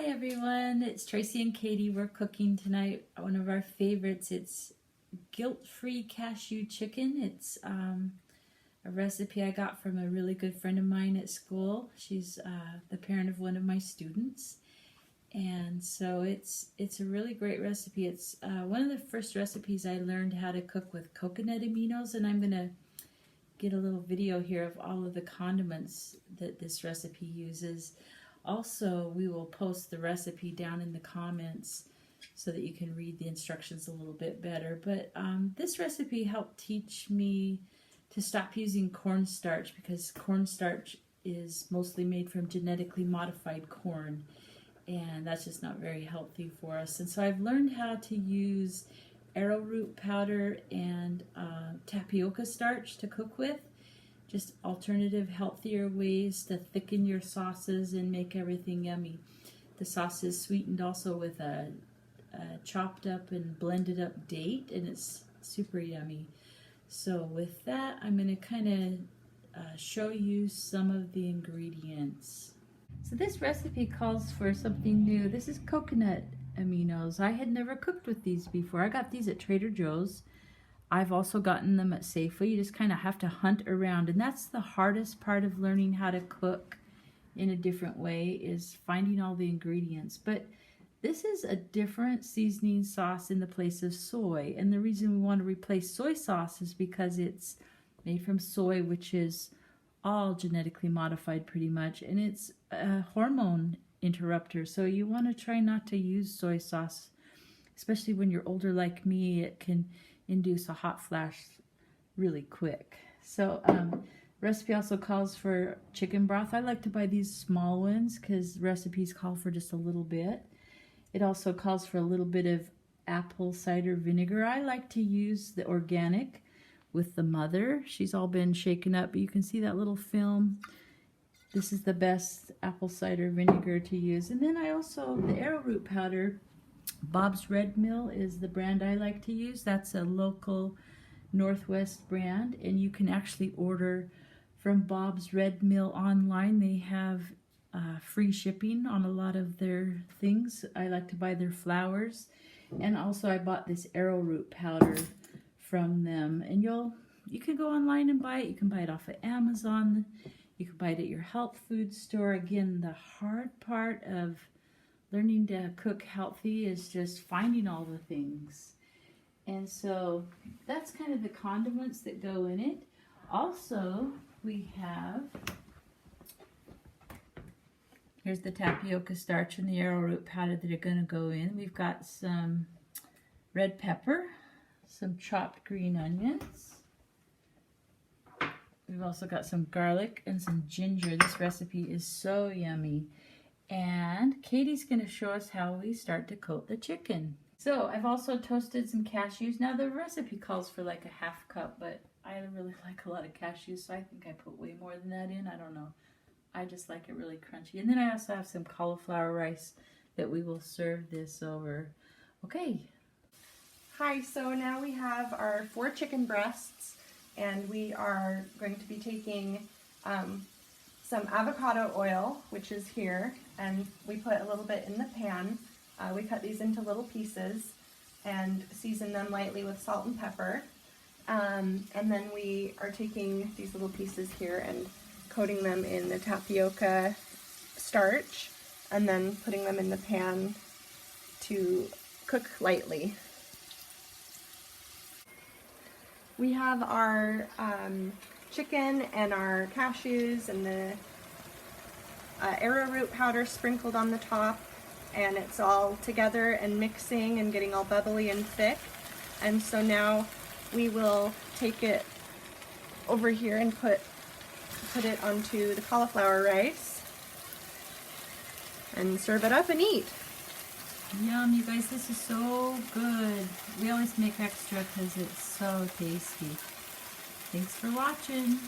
Hi everyone, it's Tracy and Katie. We're cooking tonight one of our favorites. It's guilt-free cashew chicken. It's a recipe I got from a really good friend of mine at school. She's the parent of one of my students, and so it's a really great recipe. It's one of the first recipes I learned how to cook with coconut aminos, and I'm gonna get a little video here of all of the condiments that this recipe uses. Also, we will post the recipe down in the comments so that you can read the instructions a little bit better. But this recipe helped teach me to stop using cornstarch, because cornstarch is mostly made from genetically modified corn, and that's just not very healthy for us. And so I've learned how to use arrowroot powder and tapioca starch to cook with. Just alternative, healthier ways to thicken your sauces and make everything yummy. The sauce is sweetened also with a chopped up and blended up date, and it's super yummy. So with that, I'm going to kind of show you some of the ingredients. So this recipe calls for something new. This is coconut aminos. I had never cooked with these before. I got these at Trader Joe's. I've also gotten them at Safeway. You just kind of have to hunt around, and that's the hardest part of learning how to cook in a different way, is finding all the ingredients. But this is a different seasoning sauce in the place of soy, and the reason we want to replace soy sauce is because it's made from soy, which is all genetically modified pretty much, and it's a hormone interrupter, so you want to try not to use soy sauce, especially when you're older like me. It can induce a hot flash really quick. So recipe also calls for chicken broth. I like to buy these small ones because recipes call for just a little bit. It also calls for a little bit of apple cider vinegar. I like to use the organic with the mother. She's all been shaken up, but you can see that little film. This is the best apple cider vinegar to use. And then I also, the arrowroot powder, Bob's Red Mill is the brand I like to use. That's a local Northwest brand, and you can actually order from Bob's Red Mill online. They have free shipping on a lot of their things. I like to buy their flours, and also I bought this arrowroot powder from them. And you can go online and buy it. You can buy it off of Amazon. You can buy it at your health food store. Again, the hard part of learning to cook healthy is just finding all the things. And so that's kind of the condiments that go in it. Also, we have, here's the tapioca starch and the arrowroot powder that are going to go in. We've got some red pepper, some chopped green onions. We've also got some garlic and some ginger. This recipe is so yummy. And Katie's going to show us how we start to coat the chicken. So I've also toasted some cashews. Now the recipe calls for like a half cup, but I really like a lot of cashews, so I think I put way more than that in. I don't know. I just like it really crunchy. And then I also have some cauliflower rice that we will serve this over. Okay. Hi, so now we have our 4 chicken breasts, and we are going to be taking some avocado oil, which is here, and we put a little bit in the pan. We cut these into little pieces and season them lightly with salt and pepper. And then we are taking these little pieces here and coating them in the tapioca starch, and then putting them in the pan to cook lightly. We have our chicken and our cashews and the arrowroot powder sprinkled on the top, and it's all together and mixing and getting all bubbly and thick. And so now we will take it over here and put it onto the cauliflower rice and serve it up and eat. Yum, you guys, this is so good. We always make extra because it's so tasty. Thanks for watching.